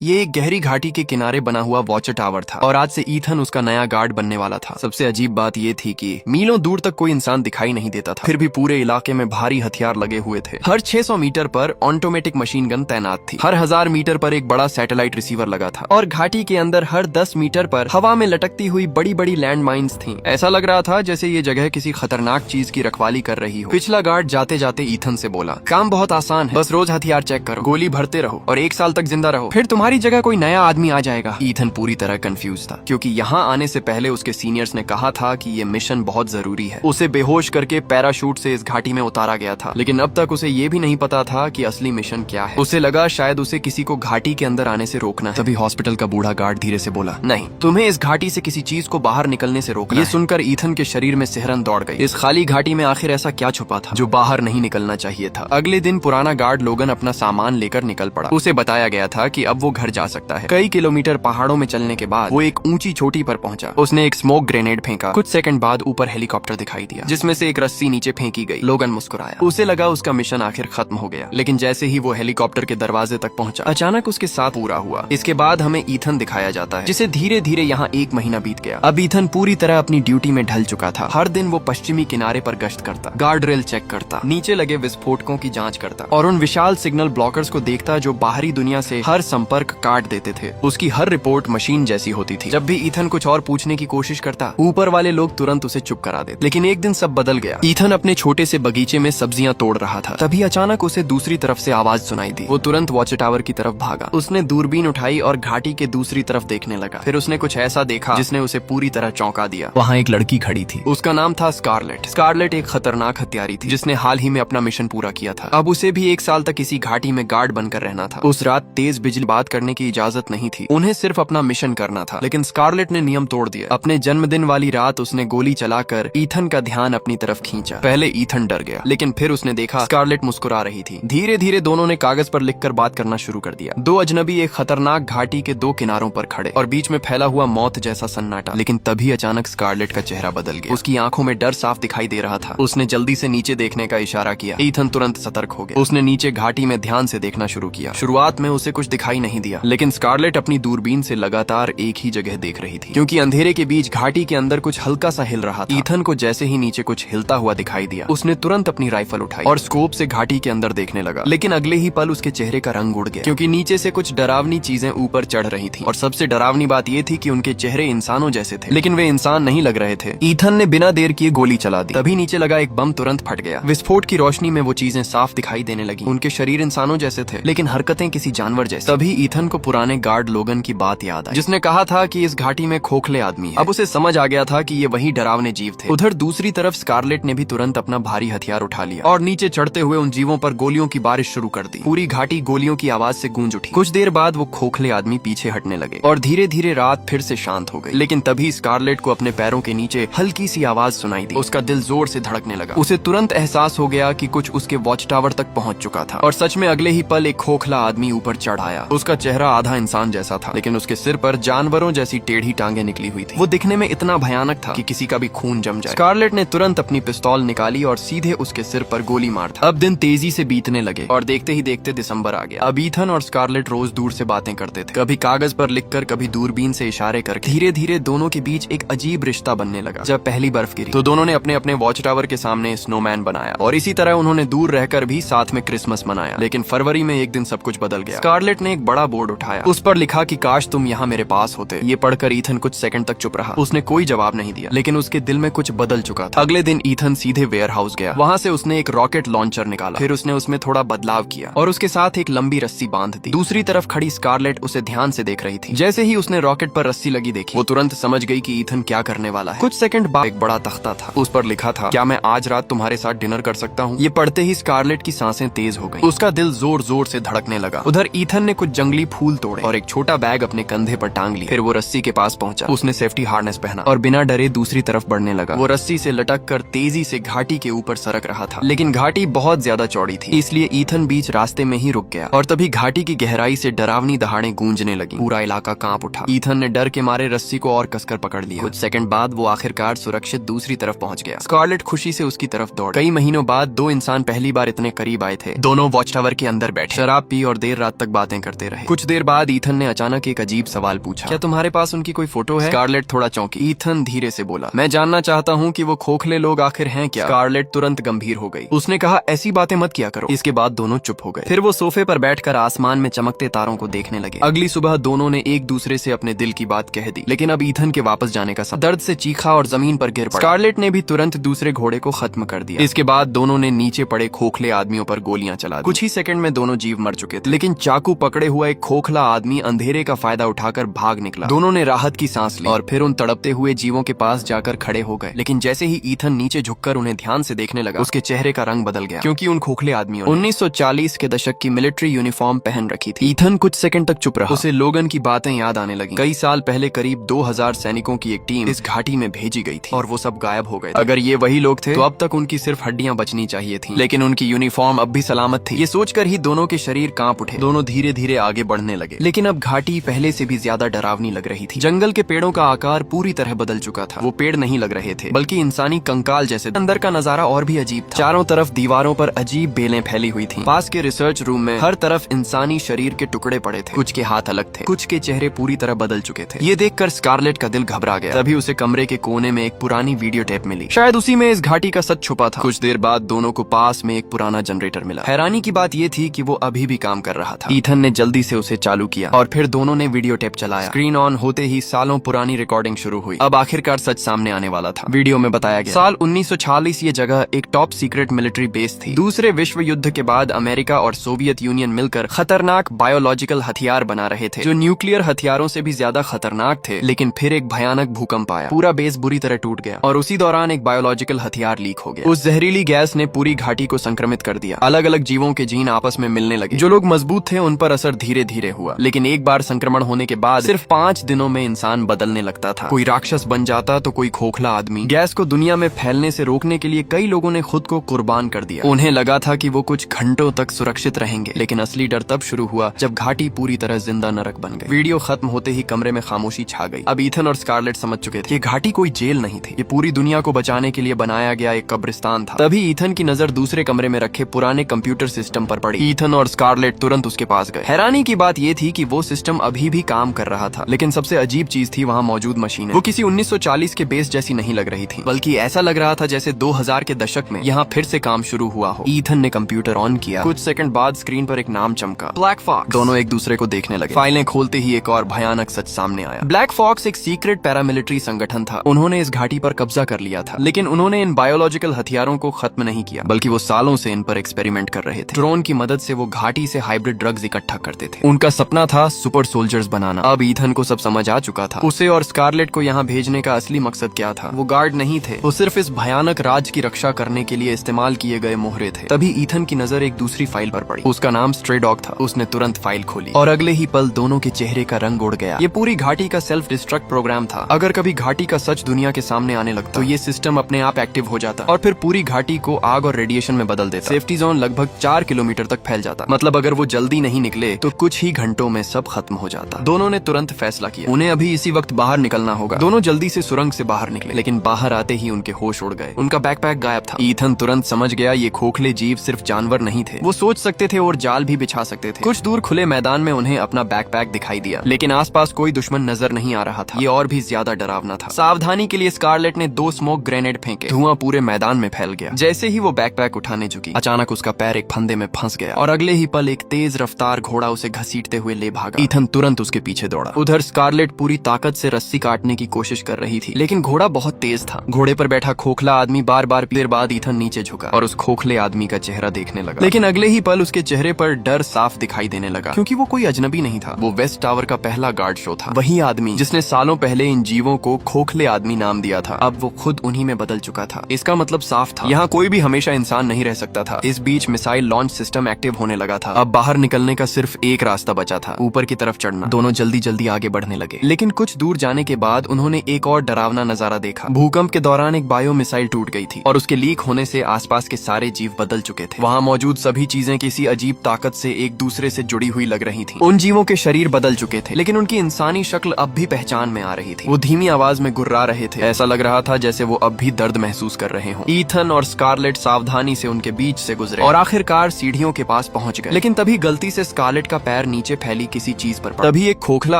ये एक गहरी घाटी के किनारे बना हुआ वॉचर टावर था और आज से ईथन उसका नया गार्ड बनने वाला था। सबसे अजीब बात ये थी कि मीलों दूर तक कोई इंसान दिखाई नहीं देता था, फिर भी पूरे इलाके में भारी हथियार लगे हुए थे। हर 600 मीटर पर ऑटोमेटिक मशीन गन तैनात थी। हर 1000 मीटर पर एक बड़ा सैटेलाइट रिसीवर लगा था और घाटी के अंदर हर 10 मीटर पर हवा में लटकती हुई बड़ी बड़ी लैंड माइन्स थी। ऐसा लग रहा था जैसे ये जगह किसी खतरनाक चीज की रखवाली कर रही हो। पिछला गार्ड जाते जाते ईथन से बोला, काम बहुत आसान है, बस रोज हथियार चेक करो, गोली भरते रहो और 1 साल तक जिंदा रहो, फिर तुम्हारी जगह कोई नया आदमी आ जाएगा। ईथन पूरी तरह कंफ्यूज था क्योंकि यहाँ आने से पहले उसके सीनियर्स ने कहा था कि ये मिशन बहुत जरूरी है। उसे बेहोश करके पैराशूट से इस घाटी में उतारा गया था, लेकिन अब तक उसे ये भी नहीं पता था कि असली मिशन क्या है। उसे लगा शायद उसे किसी को घाटी के अंदर आने से रोकना है। तभी हॉस्पिटल का बूढ़ा गार्ड धीरे से बोला, नहीं, तुम्हें इस घाटी से किसी चीज को बाहर निकलने से रोकना है। ये सुनकर ईथन के शरीर में सिहरन दौड़ गई। इस खाली घाटी में आखिर ऐसा क्या छुपा था जो बाहर नहीं निकलना चाहिए था। अगले दिन पुराना गार्ड लोगन अपना सामान लेकर निकल पड़ा। उसे बताया गया था कि अब वो घर जा सकता है। कई किलोमीटर पहाड़ों में चलने के बाद वो एक ऊंची चोटी पर पहुंचा। उसने एक स्मोक ग्रेनेड फेंका। कुछ सेकंड बाद ऊपर हेलीकॉप्टर दिखाई दिया जिसमें से एक रस्सी नीचे फेंकी गई। लोगन मुस्कुराया। उसे लगा उसका मिशन आखिर खत्म हो गया, लेकिन जैसे ही वो हेलीकॉप्टर के दरवाजे तक पहुंचा, अचानक उसके साथ पूरा हुआ। इसके बाद हमें ईथन दिखाया जाता है, जिसे धीरे धीरे यहाँ 1 महीना बीत गया। अब ईथन पूरी तरह अपनी ड्यूटी में ढल चुका था। हर दिन वो पश्चिमी किनारे पर गश्त करता, गार्ड रेल चेक करता, नीचे लगे विस्फोटकों की जांच करता और उन विशाल सिग्नल ब्लॉकर्स को देखता जो बाहरी दुनिया से हर संपर्क काट देते थे। उसकी हर रिपोर्ट मशीन जैसी होती थी। जब भी ईथन कुछ और पूछने की कोशिश करता, ऊपर वाले लोग तुरंत उसे चुप करा देते। लेकिन एक दिन सब बदल गया। ईथन अपने छोटे से बगीचे में सब्जियां तोड़ रहा था, तभी अचानक उसे दूसरी तरफ से आवाज सुनाई दी। वो तुरंत वॉचर टावर की तरफ भागा। उसने दूरबीन उठाई और घाटी के दूसरी तरफ देखने लगा। फिर उसने कुछ ऐसा देखा जिसने उसे पूरी तरह चौंका दिया। वहाँ एक लड़की खड़ी थी। उसका नाम था स्कारलेट। स्कारलेट एक खतरनाक हत्यारी थी जिसने हाल ही में अपना मिशन पूरा किया था। अब उसे भी 1 साल तक इसी घाटी में गार्ड बनकर रहना था। उस रात तेज बिजली बात करने की इजाजत नहीं थी। उन्हें सिर्फ अपना मिशन करना था, लेकिन स्कारलेट ने नियम तोड़ दिया। अपने जन्मदिन वाली रात उसने गोली चलाकर ईथन का ध्यान अपनी तरफ खींचा। पहले ईथन डर गया, लेकिन फिर उसने देखा स्कारलेट मुस्कुरा रही थी। धीरे धीरे दोनों ने कागज पर लिखकर बात करना शुरू कर दिया। 2 अजनबी एक खतरनाक घाटी के 2 किनारों पर खड़े और बीच में फैला हुआ मौत जैसा सन्नाटा। लेकिन तभी अचानक स्कारलेट का चेहरा बदल गया। उसकी आंखों में डर साफ दिखाई दे रहा था। उसने जल्दी से नीचे देखने का इशारा किया। ईथन तुरंत सतर्क हो गया। उसने नीचे घाटी में ध्यान से देखना शुरू किया। शुरुआत में उसे कुछ दिखाई नहीं दिया, लेकिन स्कारलेट अपनी दूरबीन से लगातार एक ही जगह देख रही थी, क्योंकि अंधेरे के बीच घाटी के अंदर कुछ हल्का सा हिल रहा था। ईथन को जैसे ही नीचे कुछ हिलता हुआ दिखाई दिया, उसने तुरंत अपनी राइफल उठाई और स्कोप से घाटी के अंदर देखने लगा। लेकिन अगले ही पल उसके चेहरे का रंग उड़ गया, क्योंकि नीचे से कुछ डरावनी चीजें ऊपर चढ़ रही थी। और सबसे डरावनी बात यह थी कि उनके चेहरे इंसानों जैसे थे, लेकिन वे इंसान नहीं लग रहे थे। ईथन ने बिना देर किए गोली चला दी। तभी नीचे लगा एक बम तुरंत फट गया। विस्फोट की रोशनी में वो चीजें साफ दिखाई देने लगी। उनके शरीर इंसानों जैसे थे, लेकिन हरकतें किसी जानवर जैसी। तभी ईथन को पुराने गार्ड लोगन की बात याद आई, जिसने कहा था कि इस घाटी में खोखले आदमी है। अब उसे समझ आ गया था कि ये वही डरावने जीव थे। उधर दूसरी तरफ स्कारलेट ने भी तुरंत अपना भारी हथियार उठा लिया और नीचे चढ़ते हुए उन जीवों पर गोलियों की बारिश शुरू कर दी। पूरी घाटी गोलियों की आवाज से गूंज उठी। कुछ देर बाद वो खोखले आदमी पीछे हटने लगे और धीरे धीरे रात फिर से शांत हो गई। लेकिन तभी स्कारलेट को अपने पैरों के नीचे हल्की सी आवाज सुनाई दी। उसका दिल जोर से धड़कने लगा। उसे तुरंत एहसास हो गया कि कुछ उसके वॉच टावर तक पहुंच चुका था और सच में अगले ही पल एक खोखला आदमी ऊपर चढ़ आया। उसका चेहरा आधा इंसान जैसा था, लेकिन उसके सिर पर जानवरों जैसी टेढ़ी टांगे निकली हुई थी। वो दिखने में इतना भयानक था कि किसी का भी खून जम जाए। स्कारलेट ने तुरंत अपनी पिस्तौल निकाली और सीधे उसके सिर पर गोली मार दी। अब दिन तेजी से बीतने लगे और देखते ही देखते दिसंबर आ गया। अब ईथन और स्कारलेट रोज दूर से बातें करते थे, कभी कागज पर लिखकर, कभी दूरबीन से इशारे करके। धीरे धीरे दोनों के बीच एक अजीब रिश्ता बनने लगा। जब पहली बर्फ गिरी तो दोनों ने अपने अपने वॉच टावर के सामने स्नोमैन बनाया और इसी तरह उन्होंने दूर रहकर भी साथ में क्रिसमस मनाया। लेकिन फरवरी में एक दिन सब कुछ बदल गया। स्कारलेट ने एक बड़ा बोर्ड उठाया। उस पर लिखा कि काश तुम यहाँ मेरे पास होते। ये पढ़कर ईथन कुछ सेकंड तक चुप रहा। उसने कोई जवाब नहीं दिया, लेकिन उसके दिल में कुछ बदल चुका था। अगले दिन ईथन सीधे वेयर हाउस गया। वहाँ से उसने एक रॉकेट लॉन्चर निकाला। फिर उसने उसमें थोड़ा बदलाव किया और उसके साथ एक लंबी रस्सी बांध दी। दूसरी तरफ खड़ी स्कारलेट उसे ध्यान से देख रही थी। जैसे ही उसने रॉकेट पर रस्सी लगी देखी, वो तुरंत समझ गई कि ईथन क्या करने वाला है। कुछ सेकंड बाद एक बड़ा तख्ता था। उस पर लिखा था, क्या मैं आज रात तुम्हारे साथ डिनर कर सकता हूँ? ये पढ़ते ही स्कारलेट की सांसें तेज हो गई। उसका दिल जोर जोर से धड़कने लगा। उधर ईथन ने कुछ जंगली फूल तोड़े और एक छोटा बैग अपने कंधे पर टांग लिया। फिर वो रस्सी के पास पहुंचा। उसने सेफ्टी हार्नेस पहना और बिना डरे दूसरी तरफ बढ़ने लगा। वो रस्सी से लटक कर तेजी से घाटी के ऊपर सरक रहा था, लेकिन घाटी बहुत ज्यादा चौड़ी थी, इसलिए ईथन बीच रास्ते में ही रुक गया। और तभी घाटी की गहराई से डरावनी दहाड़ें गूंजने लगी। पूरा इलाका कांप उठा। ईथन ने डर के मारे रस्सी को और कसकर पकड़ लिया। कुछ सेकंड बाद वो आखिरकार सुरक्षित दूसरी तरफ पहुंच गया। स्कारलेट खुशी से उसकी तरफ दौड़। कई महीनों बाद 2 इंसान पहली बार इतने करीब आए थे। दोनों वॉच टावर के अंदर बैठे, शराब पी और देर रात तक बातें करते रहे। कुछ देर बाद ईथन ने अचानक एक अजीब सवाल पूछा, क्या तुम्हारे पास उनकी कोई फोटो है? स्कारलेट थोड़ा चौंकी। ईथन धीरे से बोला, मैं जानना चाहता हूँ कि वो खोखले लोग आखिर हैं क्या? स्कारलेट तुरंत गंभीर हो गई। उसने कहा, ऐसी बातें मत किया करो। इसके बाद दोनों चुप हो गए। फिर वो सोफे पर बैठकर आसमान में चमकते तारों को देखने लगे। अगली सुबह दोनों ने एक दूसरे से अपने दिल की बात कह दी, लेकिन अब ईथन के वापस जाने का समय। दर्द से चीखा और जमीन पर गिर पड़ा। स्कारलेट ने भी तुरंत दूसरे घोड़े को खत्म कर दिया। इसके बाद दोनों ने नीचे पड़े खोखले आदमियों पर गोलियां चला दी। कुछ ही सेकंड में दोनों जीव मर चुके थे, लेकिन चाकू पकड़े हुआ एक खोखला आदमी अंधेरे का फायदा उठाकर भाग निकला। दोनों ने राहत की सांस ली और फिर उन तड़पते हुए जीवों के पास जाकर खड़े हो गए। लेकिन जैसे ही ईथन नीचे झुककर उन्हें ध्यान से देखने लगा, उसके चेहरे का रंग बदल गया, क्योंकि उन खोखले आदमियों ने 1940 के दशक की मिलिट्री यूनिफॉर्म पहन रखी थी। ईथन कुछ सेकंड तक चुप रहा। उसे लोगन की बातें याद आने लगी। कई साल पहले करीब 2000 सैनिकों की एक टीम इस घाटी में भेजी गई थी और वो सब गायब हो गए। अगर ये वही लोग थे तो अब तक उनकी सिर्फ हड्डियां बचनी चाहिए थी, लेकिन उनकी यूनिफॉर्म अब भी सलामत थी। ये सोचकर ही दोनों के शरीर कांप उठे। दोनों धीरे धीरे आगे बढ़ने लगे, लेकिन अब घाटी पहले से भी ज्यादा डरावनी लग रही थी। जंगल के पेड़ों का आकार पूरी तरह बदल चुका था। वो पेड़ नहीं लग रहे थे, बल्कि इंसानी कंकाल जैसे। अंदर का नजारा और भी अजीब था। चारों तरफ दीवारों पर अजीब बेलें फैली हुई थी। पास के रिसर्च रूम में हर तरफ इंसानी शरीर के टुकड़े पड़े थे। कुछ के हाथ अलग थे, कुछ के चेहरे पूरी तरह बदल चुके थे। ये देखकर स्कारलेट का दिल घबरा गया। तभी उसे कमरे के कोने में एक पुरानी वीडियो टेप मिली। शायद उसी में इस घाटी का सच छुपा था। कुछ देर बाद दोनों को पास में एक पुराना जनरेटर मिला। हैरानी की बात ये थी कि वो अभी भी काम कर रहा था। ईथन ने जल्दी से उसे चालू किया और फिर दोनों ने वीडियो टेप चलाया। स्क्रीन ऑन होते ही सालों पुरानी रिकॉर्डिंग शुरू हुई। अब आखिरकार सच सामने आने वाला था। वीडियो में बताया गया, साल 1946 ये जगह एक टॉप सीक्रेट मिलिट्री बेस थी। दूसरे विश्व युद्ध के बाद अमेरिका और सोवियत यूनियन मिलकर खतरनाक बायोलॉजिकल हथियार बना रहे थे, जो न्यूक्लियर हथियारों से भी ज्यादा खतरनाक थे। लेकिन फिर एक भयानक भूकंप आया। पूरा बेस बुरी तरह टूट गया और उसी दौरान एक बायोलॉजिकल हथियार लीक हो गया। उस जहरीली गैस ने पूरी घाटी को संक्रमित कर दिया। अलग अलग जीवों के जीन आपस में मिलने लगे। जो लोग मजबूत थे उन पर असर धीरे धीरे हुआ, लेकिन एक बार संक्रमण होने के बाद सिर्फ 5 दिनों में इंसान बदलने लगता था। कोई राक्षस बन जाता तो कोई खोखला आदमी। गैस को दुनिया में फैलने से रोकने के लिए कई लोगों ने खुद को कुर्बान कर दिया। उन्हें लगा था कि वो कुछ घंटों तक सुरक्षित रहेंगे, लेकिन असली डर तब शुरू हुआ जब घाटी पूरी तरह जिंदा नरक बन गई। वीडियो खत्म होते ही कमरे में खामोशी छा गई। अब ईथन और स्कारलेट समझ चुके थे, ये घाटी कोई जेल नहीं थी। ये पूरी दुनिया को बचाने के लिए बनाया गया एक कब्रिस्तान था। तभी ईथन की नजर दूसरे कमरे में रखे पुराने कंप्यूटर सिस्टम पर पड़ी। ईथन और स्कारलेट तुरंत उसके पास गए। हैरानी की बात ये थी कि वो सिस्टम अभी भी काम कर रहा था, लेकिन सबसे अजीब चीज थी वहाँ मौजूद मशीनें। वो किसी 1940 के बेस जैसी नहीं लग रही थी, बल्कि ऐसा लग रहा था जैसे 2000 के दशक में यहाँ फिर से काम शुरू हुआ हो। ईथन ने कंप्यूटर ऑन किया। कुछ सेकंड बाद स्क्रीन पर एक नाम चमका, ब्लैक फॉक्स। दोनों एक दूसरे को देखने लगे। फाइलें खोलते ही एक और भयानक सच सामने आया। ब्लैक फॉक्स एक सीक्रेट पैरामिलिट्री संगठन था। उन्होंने इस घाटी पर कब्जा कर लिया था, लेकिन उन्होंने इन बायोलॉजिकल हथियारों को खत्म नहीं किया, बल्कि वो सालों से इन पर एक्सपेरिमेंट कर रहे थे। ड्रोन की मदद से वो घाटी से हाइब्रिड ड्रग्स इकट्ठा करते थे। उनका सपना था सुपर सोल्जर्स बनाना। अब ईथन को सब समझ आ चुका था। उसे और स्कारलेट को यहाँ भेजने का असली मकसद क्या था। वो गार्ड नहीं थे, वो सिर्फ इस भयानक राज की रक्षा करने के लिए इस्तेमाल किए गए मोहरे थे। तभी ईथन की नजर एक दूसरी फाइल पर पड़ी। उसका नाम स्ट्रे डॉग था। उसने तुरंत फाइल खोली और अगले ही पल दोनों के चेहरे का रंग उड़ गया। ये पूरी घाटी का सेल्फ डिस्ट्रक्ट प्रोग्राम था। अगर कभी घाटी का सच दुनिया के सामने आने लगता तो ये सिस्टम अपने आप एक्टिव हो जाता और फिर पूरी घाटी को आग और रेडिएशन में बदल देता। सेफ्टी जोन लगभग 4 किलोमीटर तक फैल जाता। मतलब अगर वो जल्दी नहीं निकले तो कुछ ही घंटों में सब खत्म हो जाता। दोनों ने तुरंत फैसला किया, उन्हें अभी इसी वक्त बाहर निकलना होगा। दोनों जल्दी से सुरंग से बाहर निकले, लेकिन बाहर आते ही उनके होश उड़ गए। उनका बैकपैक गायब था। ईथन तुरंत समझ गया ये खोखले जीव सिर्फ जानवर नहीं थे। वो सोच सकते थे और जाल भी बिछा सकते थे। कुछ दूर खुले मैदान में उन्हें अपना बैकपैक दिखाई दिया, लेकिन आसपास कोई दुश्मन नजर नहीं आ रहा था। ये और भी ज्यादा डरावना था। सावधानी के लिए स्कारलेट ने 2 स्मोक ग्रेनेड फेंके। धुआं पूरे मैदान में फैल गया। जैसे ही वो बैकपैक उठाने झुकी, अचानक उसका पैर एक फंदे में फंस गया और अगले ही पल एक तेज रफ्तार घोड़ा उसे घसीटते हुए ले भागा। ईथन तुरंत उसके पीछे दौड़ा। उधर स्कारलेट पूरी ताकत से रस्सी काटने की कोशिश कर रही थी, लेकिन घोड़ा बहुत तेज था। घोड़े पर बैठा खोखला आदमी बार बार देर बाद ईथन नीचे झुका और उस खोखले आदमी का चेहरा देखने लगा। लेकिन अगले ही पल उसके चेहरे पर डर साफ दिखाई देने लगा, क्योंकि वो कोई अजनबी नहीं था। वो वेस्ट टावर का पहला गार्ड शो था। वही आदमी जिसने सालों पहले इन जीवों को खोखले आदमी नाम दिया था। अब वो खुद उन्हीं में बदल चुका था। इसका मतलब साफ था, यहाँ कोई भी हमेशा इंसान नहीं रह सकता था। इस बीच मिसाइल लॉन्च सिस्टम एक्टिव होने लगा था। अब बाहर निकलने का सिर्फ एक रास्ता बचा था, ऊपर की तरफ चढ़ना। दोनों जल्दी जल्दी आगे बढ़ने लगे, लेकिन कुछ दूर जाने के बाद उन्होंने एक और डरावना नजारा देखा। भूकंप के दौरान एक बायो मिसाइल टूट गई थी और उसके लीक होने से आसपास के सारे जीव बदल चुके थे। वहाँ मौजूद सभी चीजें किसी अजीब ताकत से एक दूसरे से जुड़ी हुई लग रही थी। उन जीवों के शरीर बदल चुके थे, लेकिन उनकी इंसानी शक्ल अब भी पहचान में आ रही थी। वो धीमी आवाज में गुर्रा रहे थे। ऐसा लग रहा था जैसे वो अब भी दर्द महसूस कर रहे हों। ईथन और स्कारलेट सावधानी से उनके बीच से गुजरे और आखिरकार सीढ़ियों के पास पहुंच गए। लेकिन तभी गलती से स्कारलेट का पैर पैर नीचे फैली किसी चीज पर पड़ा। तभी एक खोखला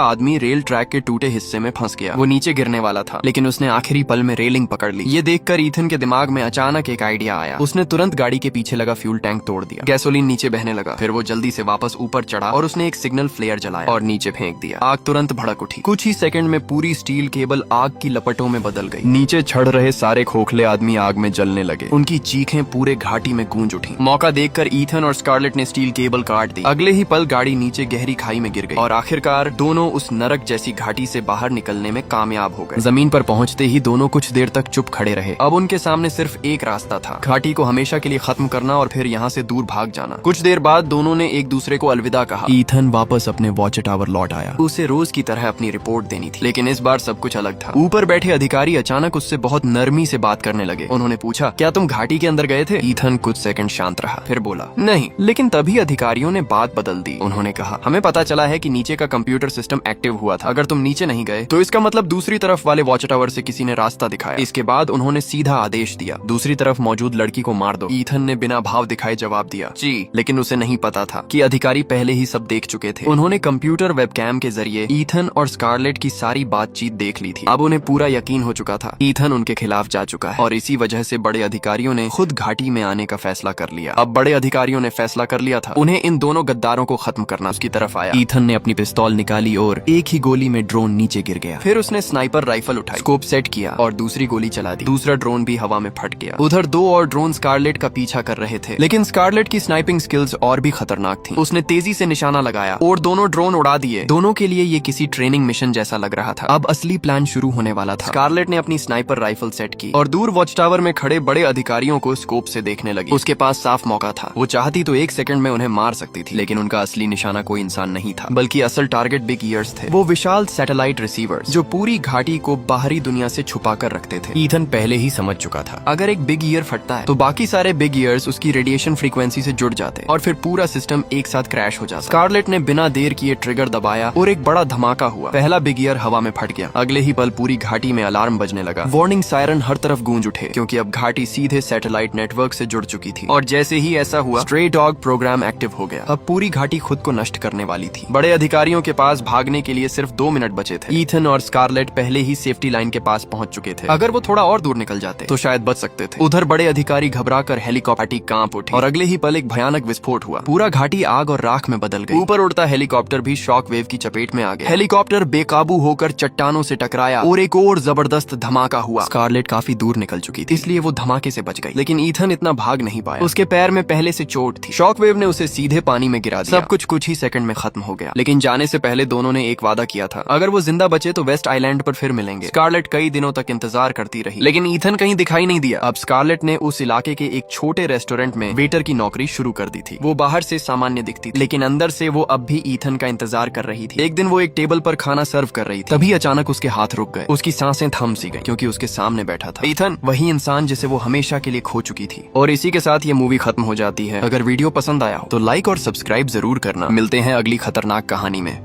आदमी रेल ट्रैक के टूटे हिस्से में फंस गया। वो नीचे गिरने वाला था, लेकिन उसने आखिरी पल में रेलिंग पकड़ ली। ये देखकर ईथन के दिमाग में अचानक एक आइडिया आया। उसने तुरंत गाड़ी के पीछे लगा फ्यूल टैंक तोड़ दिया। गैसोलीन नीचे बहने लगा। फिर वो जल्दी से वापस ऊपर चढ़ा और उसने एक सिग्नल फ्लेयर जलाया और नीचे फेंक दिया। आग तुरंत भड़क उठी। कुछ ही सेकंड में पूरी स्टील केबल आग की लपटों में बदल गई। नीचे चढ़ रहे सारे खोखले आदमी आग में जलने लगे। उनकी चीखें पूरे घाटी में गूंज उठी। मौका देखकर ईथन और स्कारलेट ने स्टील केबल काट दी। अगले ही पल गाड़ी नीचे गहरी खाई में गिर गई और आखिरकार दोनों उस नरक जैसी घाटी से बाहर निकलने में कामयाब हो गए। जमीन पर पहुंचते ही दोनों कुछ देर तक चुप खड़े रहे। अब उनके सामने सिर्फ एक रास्ता था, घाटी को हमेशा के लिए खत्म करना और फिर यहाँ से दूर भाग जाना। कुछ देर बाद दोनों ने एक दूसरे को अलविदा कहा। ईथन वापस अपने वॉच टावर लौट आया। उसे रोज की तरह अपनी रिपोर्ट देनी थी, लेकिन इस बार सब कुछ अलग था। ऊपर बैठे अधिकारी अचानक उससे बहुत नरमी से बात करने लगे। उन्होंने पूछा, क्या तुम घाटी के अंदर गए थे? ईथन कुछ सेकंड शांत रहा, फिर बोला, नहीं। लेकिन तभी अधिकारियों ने बात बदल दी। उन्होंने कहा, हमें पता चला है कि नीचे का कंप्यूटर सिस्टम एक्टिव हुआ था। अगर तुम नीचे नहीं गए तो इसका मतलब दूसरी तरफ वाले वॉच टावर से किसी ने रास्ता दिखाया। इसके बाद उन्होंने सीधा आदेश दिया, दूसरी तरफ मौजूद लड़की को मार दो। ईथन ने बिना भाव दिखाए जवाब दिया, जी। लेकिन उसे नहीं पता था कि अधिकारी पहले ही सब देख चुके थे। उन्होंने कंप्यूटर वेबकैम के जरिए ईथन और स्कारलेट की सारी बातचीत देख ली थी। अब उन्हें पूरा यकीन हो चुका था, ईथन उनके खिलाफ जा चुका है और इसी वजह से बड़े अधिकारियों ने खुद घाटी में आने का फैसला कर लिया। अब बड़े अधिकारियों ने फैसला कर लिया था उन्हें इन दोनों गद्दारों को खत्म करना। उसकी तरफ आया। ईथन ने अपनी पिस्तौल निकाली और एक ही गोली में ड्रोन नीचे गिर गया। फिर उसने स्नाइपर राइफल उठाई, स्कोप सेट किया और दूसरी गोली चला दी। दूसरा ड्रोन भी हवा में फट गया। उधर दो और ड्रोन स्कारलेट का पीछा कर रहे थे, लेकिन स्कारलेट की स्नाइपिंग स्किल्स और भी खतरनाक थी। उसने तेजी से निशाना लगाया और दोनों ड्रोन उड़ा दिए। दोनों के लिए ये किसी ट्रेनिंग मिशन जैसा लग रहा था। अब असली प्लान शुरू होने वाला था। स्कारलेट ने अपनी स्नाइपर राइफल सेट की और दूर वॉच टावर में खड़े बड़े अधिकारियों को स्कोप से देखने लगी। उसके पास साफ मौका था। वो चाहती तो एक सेकंड में उन्हें मार सकती थी, लेकिन उनका असली निशाना कोई इंसान नहीं था, बल्कि असल टारगेट बिग ईयर्स थे। वो विशाल सैटेलाइट रिसीवर्स जो पूरी घाटी को बाहरी दुनिया से छुपा कर रखते थे। ईथन पहले ही समझ चुका था, अगर एक बिग ईयर फटता है तो बाकी सारे बिग ईयर्स उसकी रेडिएशन फ्रीक्वेंसी से जुड़ जाते और फिर पूरा सिस्टम एक साथ क्रैश हो जाता। स्कारलेट ने बिना देर किए ट्रिगर दबाया और एक बड़ा धमाका हुआ। पहला बिग ईयर हवा में फट गया। अगले ही पल पूरी घाटी में अलार्म बजने लगा। वार्निंग सायरन हर तरफ गूंज उठे, क्योंकि अब घाटी सीधे सैटेलाइट नेटवर्क से जुड़ चुकी थी। और जैसे ही ऐसा हुआ, स्ट्रे डॉग प्रोग्राम एक्टिव हो गया। अब पूरी घाटी खुद को नष्ट करने वाली थी। बड़े अधिकारियों के पास भागने के लिए सिर्फ 2 मिनट बचे थे। ईथन और स्कारलेट पहले ही सेफ्टी लाइन के पास पहुंच चुके थे। अगर वो थोड़ा और दूर निकल जाते तो शायद बच सकते थे। उधर बड़े अधिकारी घबराकर हेलीकॉप्टर कांप उठे और अगले ही पल एक भयानक विस्फोट हुआ। पूरा घाटी आग और राख में बदल गई। ऊपर उड़ता हेलीकॉप्टर भी शॉक वेव की चपेट में आ गया। हेलीकॉप्टर बेकाबू होकर चट्टानों से टकराया और एक और जबरदस्त धमाका हुआ। स्कारलेट काफी दूर निकल चुकी थी, इसलिए वो धमाके से बच गई, लेकिन ईथन इतना भाग नहीं पाया। उसके पैर में पहले से चोट थी। शॉक वेव ने उसे सीधे पानी में गिरा दिया। सब कुछ ही सेकंड में खत्म हो गया। लेकिन जाने से पहले दोनों ने एक वादा किया था, अगर वो जिंदा बचे तो वेस्ट आइलैंड पर फिर मिलेंगे। स्कारलेट कई दिनों तक इंतजार करती रही, लेकिन ईथन कहीं दिखाई नहीं दिया। अब स्कारलेट ने उस इलाके के एक छोटे रेस्टोरेंट में वेटर की नौकरी शुरू कर दी थी। वो बाहर से सामान्य दिखती थी, लेकिन अंदर से वो अब भी ईथन का इंतजार कर रही थी। एक दिन वो एक टेबल पर खाना सर्व कर रही थी, तभी अचानक उसके हाथ रुक गए। उसकी सांसें थम सी गई, क्योंकि उसके सामने बैठा था ईथन, वही इंसान जिसे वो हमेशा के लिए खो चुकी थी। और इसी के साथ ये मूवी खत्म हो जाती है। अगर वीडियो पसंद आया हो तो लाइक और सब्सक्राइब जरूर करना। मिलते हैं अगली खतरनाक कहानी में।